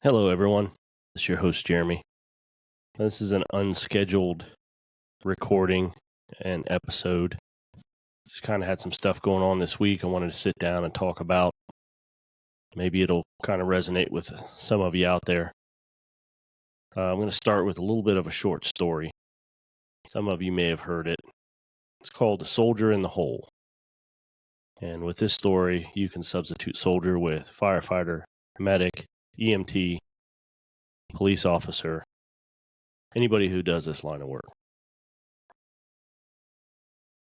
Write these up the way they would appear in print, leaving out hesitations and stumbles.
Hello, everyone. This is your host, Jeremy. This is an unscheduled recording and episode. Just kind of had some stuff going on this week I wanted to sit down and talk about. Maybe it'll kind of resonate with some of you out there. I'm going to start with a little bit of a short story. Some of you may have heard it. It's called The Soldier in the Hole. And with this story, you can substitute soldier with firefighter, medic, EMT, police officer, anybody who does this line of work.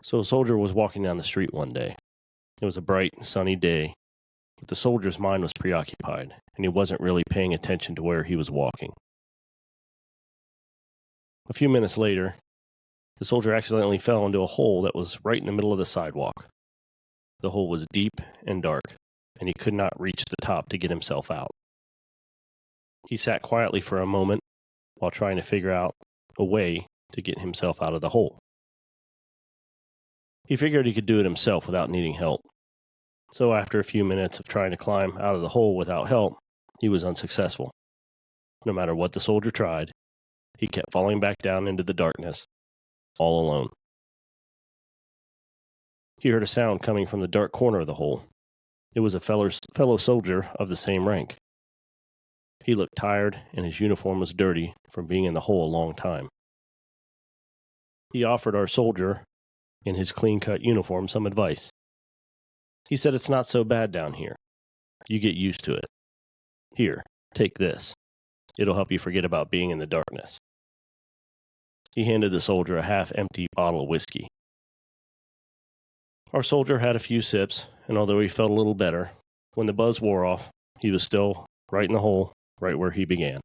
So a soldier was walking down the street one day. It was a bright, sunny day, but the soldier's mind was preoccupied, and he wasn't really paying attention to where he was walking. A few minutes later, the soldier accidentally fell into a hole that was right in the middle of the sidewalk. The hole was deep and dark, and he could not reach the top to get himself out. He sat quietly for a moment while trying to figure out a way to get himself out of the hole. He figured he could do it himself without needing help. So after a few minutes of trying to climb out of the hole without help, he was unsuccessful. No matter what the soldier tried, he kept falling back down into the darkness, all alone. He heard a sound coming from the dark corner of the hole. It was a fellow soldier of the same rank. He looked tired, and his uniform was dirty from being in the hole a long time. He offered our soldier, in his clean-cut uniform, some advice. He said, "It's not so bad down here. You get used to it. Here, take this. It'll help you forget about being in the darkness." He handed the soldier a half-empty bottle of whiskey. Our soldier had a few sips, and although he felt a little better, when the buzz wore off, he was still right in the hole, right where he began.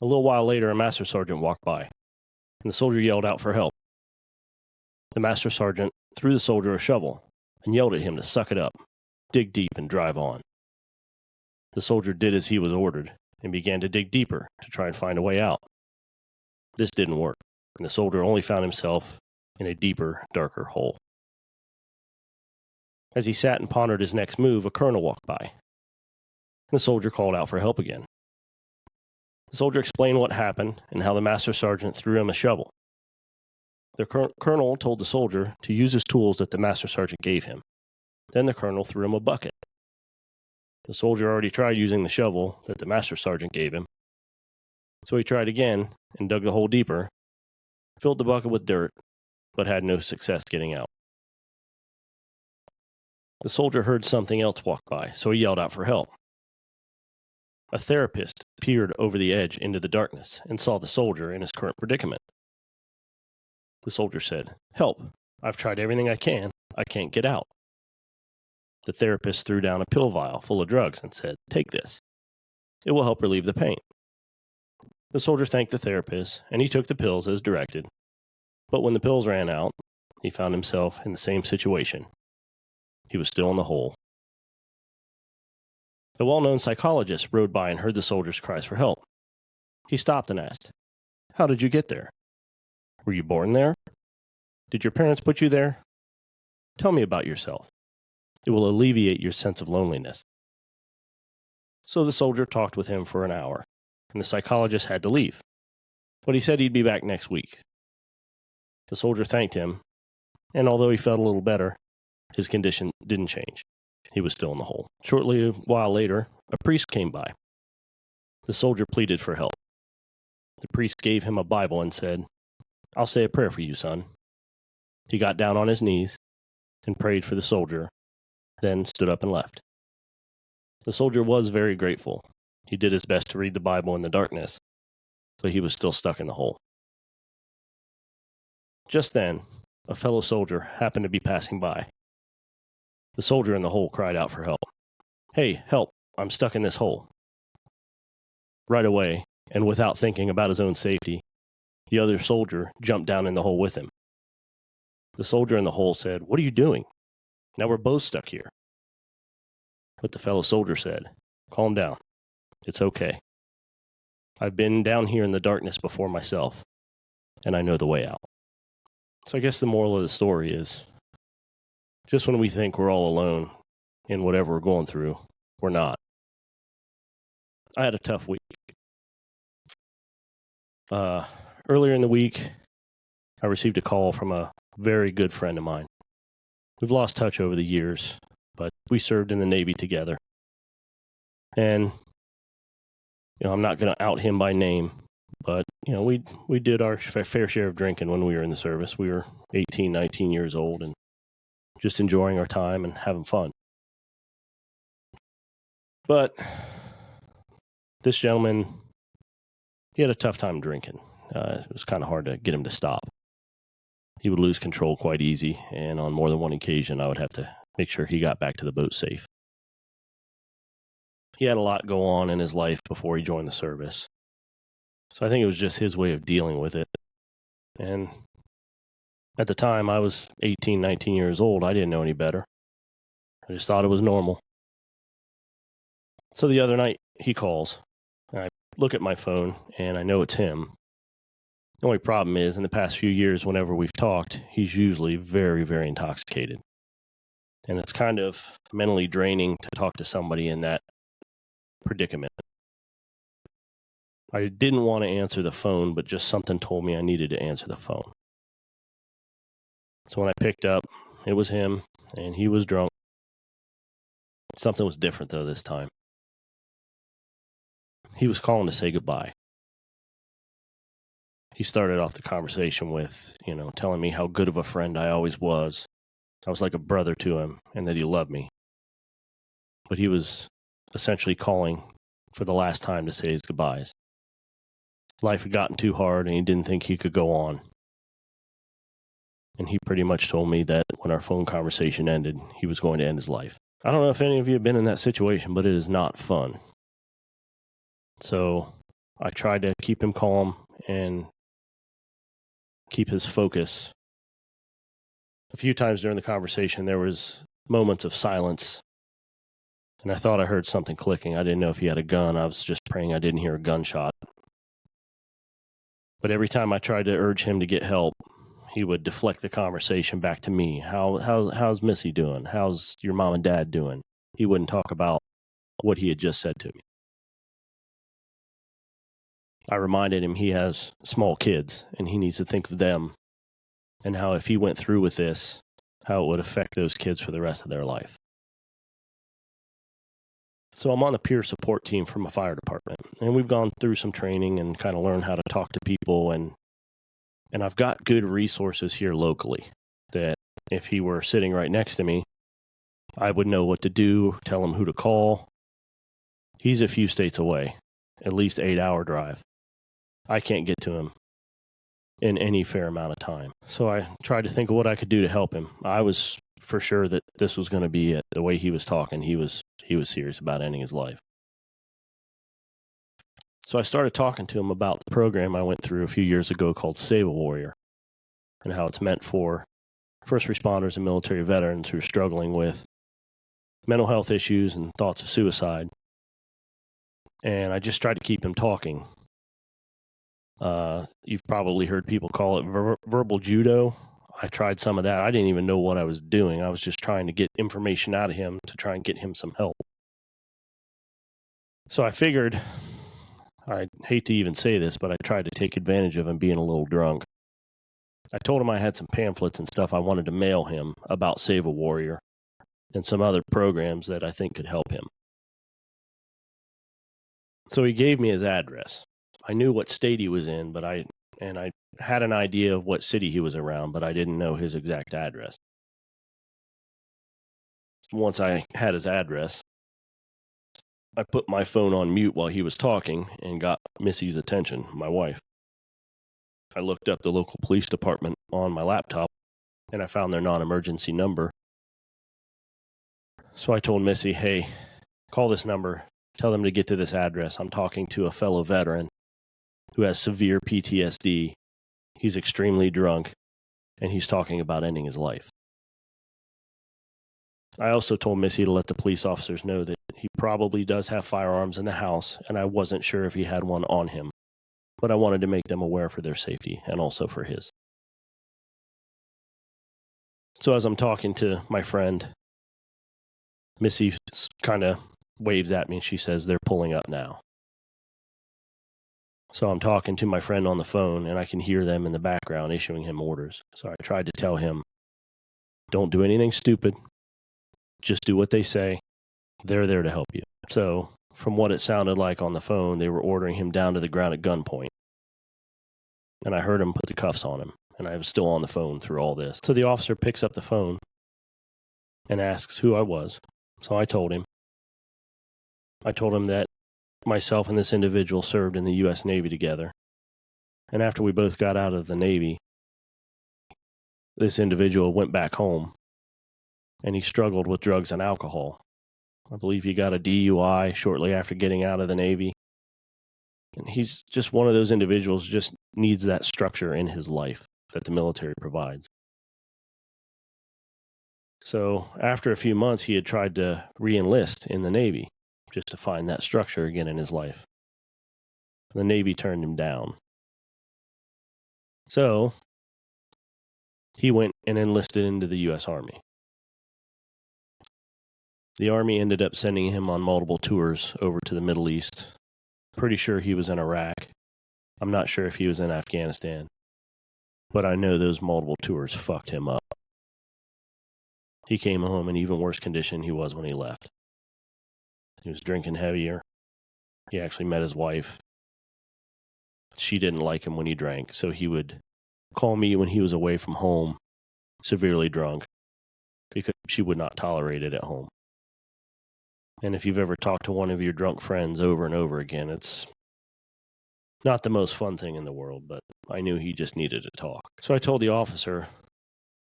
A little while later, a master sergeant walked by, and the soldier yelled out for help. The master sergeant threw the soldier a shovel and yelled at him to suck it up, dig deep, and drive on. The soldier did as he was ordered and began to dig deeper to try and find a way out. This didn't work, and the soldier only found himself in a deeper, darker hole. As he sat and pondered his next move, a colonel walked by. The soldier called out for help again. The soldier explained what happened and how the master sergeant threw him a shovel. The colonel told the soldier to use his tools that the master sergeant gave him. Then the colonel threw him a bucket. The soldier already tried using the shovel that the master sergeant gave him. So he tried again and dug the hole deeper, filled the bucket with dirt, but had no success getting out. The soldier heard something else walk by, so he yelled out for help. A therapist peered over the edge into the darkness and saw the soldier in his current predicament. The soldier said, "Help! I've tried everything I can. I can't get out." The therapist threw down a pill vial full of drugs and said, "Take this. It will help relieve the pain." The soldier thanked the therapist, and he took the pills as directed. But when the pills ran out, he found himself in the same situation. He was still in the hole. A well-known psychologist rode by and heard the soldier's cries for help. He stopped and asked, "How did you get there? Were you born there? Did your parents put you there? Tell me about yourself. It will alleviate your sense of loneliness." So the soldier talked with him for an hour, and the psychologist had to leave. But he said he'd be back next week. The soldier thanked him, and although he felt a little better, his condition didn't change. He was still in the hole. Shortly a while later, a priest came by. The soldier pleaded for help. The priest gave him a Bible and said, "I'll say a prayer for you, son." He got down on his knees and prayed for the soldier, then stood up and left. The soldier was very grateful. He did his best to read the Bible in the darkness, but he was still stuck in the hole. Just then, a fellow soldier happened to be passing by. The soldier in the hole cried out for help. "Hey, help! I'm stuck in this hole." Right away, and without thinking about his own safety, the other soldier jumped down in the hole with him. The soldier in the hole said, "What are you doing? Now we're both stuck here." But the fellow soldier said, "Calm down. It's okay. I've been down here in the darkness before myself, and I know the way out." So I guess the moral of the story is, just when we think we're all alone in whatever we're going through, we're not. I had a tough week. Earlier in the week, I received a call from a very good friend of mine. We've lost touch over the years, but we served in the Navy together. And, I'm not going to out him by name, but, we did our fair share of drinking when we were in the service. We were 18, 19 years old and just enjoying our time and having fun. But this gentleman, he had a tough time drinking. It was kind of hard to get him to stop. He would lose control quite easy, and on more than one occasion, I would have to make sure he got back to the boat safe. He had a lot go on in his life before he joined the service. So I think it was just his way of dealing with it. And at the time, I was 18, 19 years old. I didn't know any better. I just thought it was normal. So the other night, he calls. I look at my phone, and I know it's him. The only problem is, in the past few years, whenever we've talked, he's usually very, very intoxicated. And it's kind of mentally draining to talk to somebody in that predicament. I didn't want to answer the phone, but just something told me I needed to answer the phone. So when I picked up, it was him, and he was drunk. Something was different, though, this time. He was calling to say goodbye. He started off the conversation with, telling me how good of a friend I always was. I was like a brother to him, and that he loved me. But he was essentially calling for the last time to say his goodbyes. Life had gotten too hard, and he didn't think he could go on. And he pretty much told me that when our phone conversation ended, he was going to end his life. I don't know if any of you have been in that situation, but it is not fun. So I tried to keep him calm and keep his focus. A few times during the conversation, there was moments of silence, and I thought I heard something clicking. I didn't know if he had a gun. I was just praying I didn't hear a gunshot. But every time I tried to urge him to get help, he would deflect the conversation back to me. How's Missy doing? How's your mom and dad doing? He wouldn't talk about what he had just said to me. I reminded him he has small kids, and he needs to think of them, and how if he went through with this, how it would affect those kids for the rest of their life. So I'm on the peer support team from a fire department, and we've gone through some training and kind of learned how to talk to people, and I've got good resources here locally that if he were sitting right next to me, I would know what to do, tell him who to call. He's a few states away, at least 8-hour drive. I can't get to him in any fair amount of time. So I tried to think of what I could do to help him. I was for sure that this was going to be it. The way he was talking, he was serious about ending his life. So I started talking to him about the program I went through a few years ago called Save a Warrior, and how it's meant for first responders and military veterans who are struggling with mental health issues and thoughts of suicide. And I just tried to keep him talking. You've probably heard people call it verbal judo. I tried some of that. I didn't even know what I was doing. I was just trying to get information out of him to try and get him some help. So I figured, I hate to even say this, but I tried to take advantage of him being a little drunk. I told him I had some pamphlets and stuff I wanted to mail him about Save a Warrior and some other programs that I think could help him. So he gave me his address. I knew what state he was in, but I had an idea of what city he was around, but I didn't know his exact address. Once I had his address, I put my phone on mute while he was talking and got Missy's attention, my wife. I looked up the local police department on my laptop, and I found their non-emergency number. So I told Missy, hey, call this number, tell them to get to this address. I'm talking to a fellow veteran who has severe PTSD. He's extremely drunk, and he's talking about ending his life. I also told Missy to let the police officers know that he probably does have firearms in the house, and I wasn't sure if he had one on him, but I wanted to make them aware for their safety and also for his. So as I'm talking to my friend, Missy kind of waves at me and she says, they're pulling up now. So I'm talking to my friend on the phone, and I can hear them in the background issuing him orders. So I tried to tell him, don't do anything stupid. Just do what they say. They're there to help you. So from what it sounded like on the phone, they were ordering him down to the ground at gunpoint. And I heard him put the cuffs on him, and I was still on the phone through all this. So the officer picks up the phone and asks who I was. So I told him. I told him that myself and this individual served in the U.S. Navy together. And after we both got out of the Navy, this individual went back home, and he struggled with drugs and alcohol. I believe he got a DUI shortly after getting out of the Navy. And he's just one of those individuals who just needs that structure in his life that the military provides. So after a few months, he had tried to re-enlist in the Navy just to find that structure again in his life. The Navy turned him down. So he went and enlisted into the U.S. Army. The Army ended up sending him on multiple tours over to the Middle East. Pretty sure he was in Iraq. I'm not sure if he was in Afghanistan. But I know those multiple tours fucked him up. He came home in even worse condition he was when he left. He was drinking heavier. He actually met his wife. She didn't like him when he drank, so he would call me when he was away from home, severely drunk, because she would not tolerate it at home. And if you've ever talked to one of your drunk friends over and over again, it's not the most fun thing in the world, but I knew he just needed to talk. So I told the officer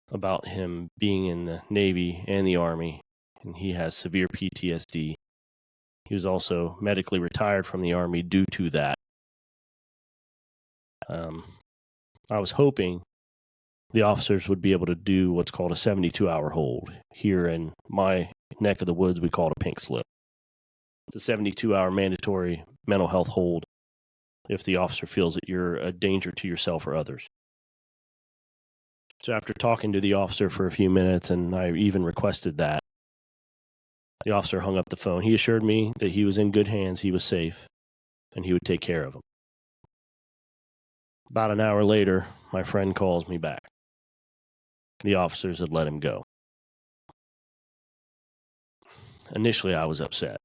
about him being in the Navy and the Army, and he has severe PTSD. He was also medically retired from the Army due to that. I was hoping the officers would be able to do what's called a 72-hour hold. Here in my neck of the woods, we call it a pink slip. It's a 72-hour mandatory mental health hold if the officer feels that you're a danger to yourself or others. So after talking to the officer for a few minutes, and I even requested that, the officer hung up the phone. He assured me that he was in good hands, he was safe, and he would take care of him. About an hour later, my friend calls me back. The officers had let him go. Initially, I was upset.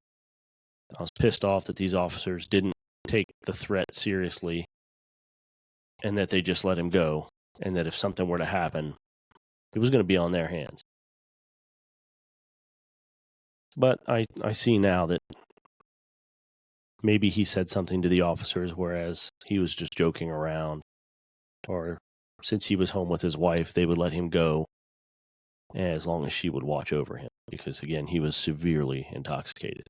I was pissed off that these officers didn't take the threat seriously and that they just let him go, and that if something were to happen, it was going to be on their hands. But I see now that maybe he said something to the officers, whereas he was just joking around. Or since he was home with his wife, they would let him go as long as she would watch over him. Because, again, he was severely intoxicated.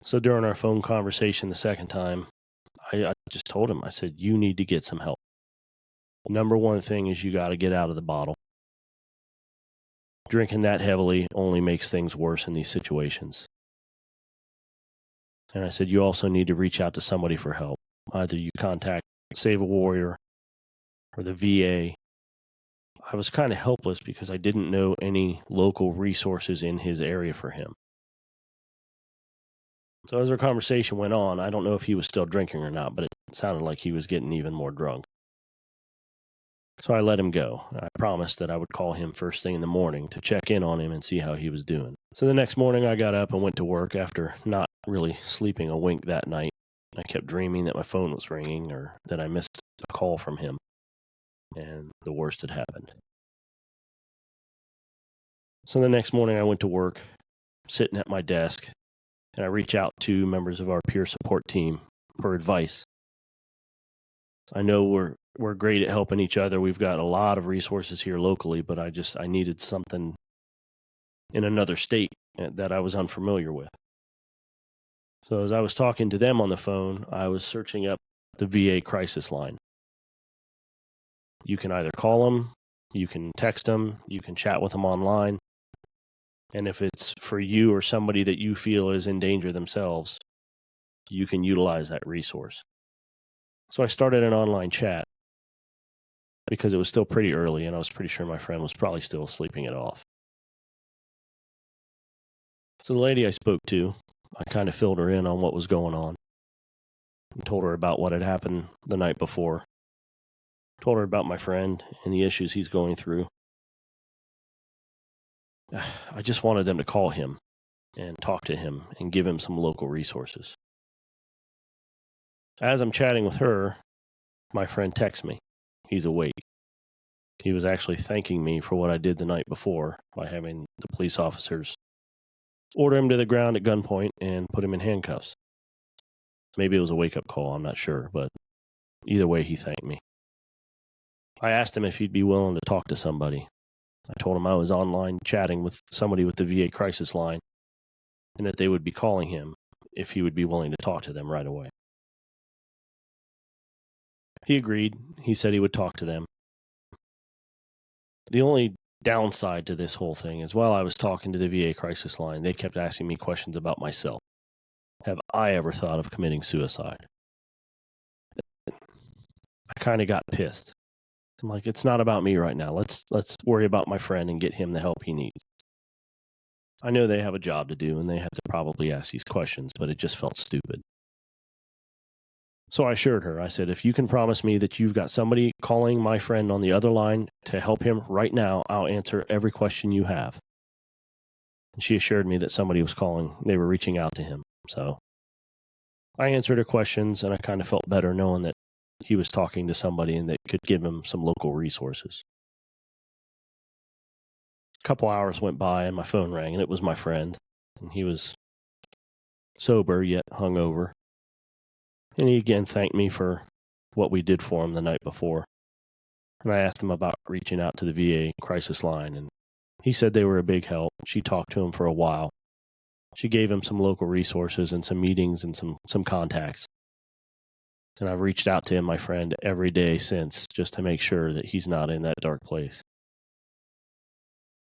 So during our phone conversation the second time, I just told him, I said, you need to get some help. Number one thing is you got to get out of the bottle. Drinking that heavily only makes things worse in these situations. And I said, you also need to reach out to somebody for help. Either you contact Save a Warrior or the VA. I was kind of helpless because I didn't know any local resources in his area for him. So as our conversation went on, I don't know if he was still drinking or not, but it sounded like he was getting even more drunk. So I let him go. I promised that I would call him first thing in the morning to check in on him and see how he was doing. So the next morning I got up and went to work after not really sleeping a wink that night. I kept dreaming that my phone was ringing or that I missed a call from him. And the worst had happened. So the next morning I went to work, sitting at my desk, and I reach out to members of our peer support team for advice. I know we're great at helping each other. We've got a lot of resources here locally, but I needed something in another state that I was unfamiliar with. So as I was talking to them on the phone, I was searching up the VA crisis line. You can either call them, you can text them, you can chat with them online. And if it's for you or somebody that you feel is in danger themselves, you can utilize that resource. So I started an online chat because it was still pretty early and I was pretty sure my friend was probably still sleeping it off. So the lady I spoke to, I kind of filled her in on what was going on. and told her about what had happened the night before. Told her about my friend and the issues he's going through. I just wanted them to call him and talk to him and give him some local resources. As I'm chatting with her, my friend texts me. He's awake. He was actually thanking me for what I did the night before by having the police officers order him to the ground at gunpoint and put him in handcuffs. Maybe it was a wake-up call, I'm not sure, but either way, he thanked me. I asked him if he'd be willing to talk to somebody. I told him I was online chatting with somebody with the VA crisis line and that they would be calling him if he would be willing to talk to them right away. He agreed. He said he would talk to them. The only downside to this whole thing is while I was talking to the VA crisis line, they kept asking me questions about myself. Have I ever thought of committing suicide? I kind of got pissed. I'm like, it's not about me right now. Let's worry about my friend and get him the help he needs. I know they have a job to do and they have to probably ask these questions, but it just felt stupid. So I assured her, I said, if you can promise me that you've got somebody calling my friend on the other line to help him right now, I'll answer every question you have. And she assured me that somebody was calling. They were reaching out to him. So I answered her questions and I kind of felt better knowing that he was talking to somebody and that could give him some local resources. A couple hours went by and my phone rang and it was my friend. And he was sober yet hungover. And he again thanked me for what we did for him the night before. And I asked him about reaching out to the VA crisis line, and he said they were a big help. She talked to him for a while. She gave him some local resources and some meetings and some contacts. And I've reached out to him, my friend, every day since just to make sure that he's not in that dark place.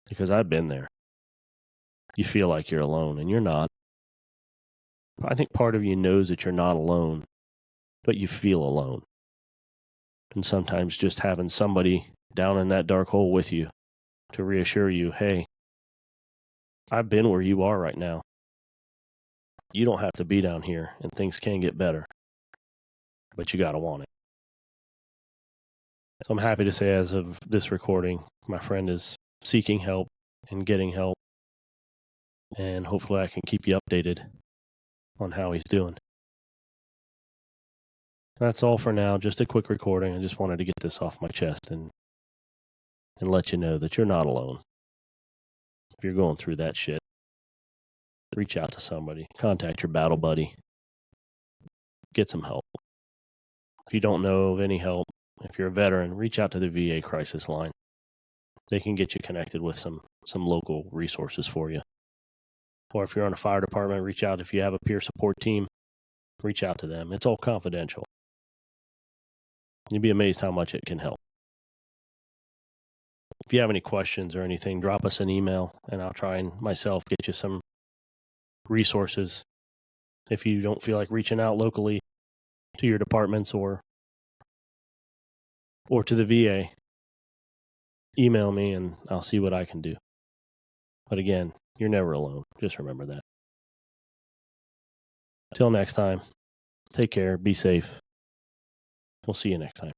Because I've been there. You feel like you're alone, and you're not. I think part of you knows that you're not alone, but you feel alone. And sometimes just having somebody down in that dark hole with you to reassure you, hey, I've been where you are right now. You don't have to be down here, and things can get better, but you got to want it. So I'm happy to say as of this recording, my friend is seeking help and getting help, and hopefully I can keep you updated on how he's doing. That's all for now. Just a quick recording. I just wanted to get this off my chest and let you know that you're not alone. If you're going through that shit, reach out to somebody. Contact your battle buddy. Get some help. If you don't know of any help, if you're a veteran, reach out to the VA crisis line. They can get you connected with some local resources for you. Or if you're on a fire department, reach out. If you have a peer support team, reach out to them. It's all confidential. You'd be amazed how much it can help. If you have any questions or anything, drop us an email and I'll try and myself get you some resources. If you don't feel like reaching out locally to your departments or to the VA, email me and I'll see what I can do. But again, you're never alone. Just remember that. Till next time, take care, be safe. We'll see you next time.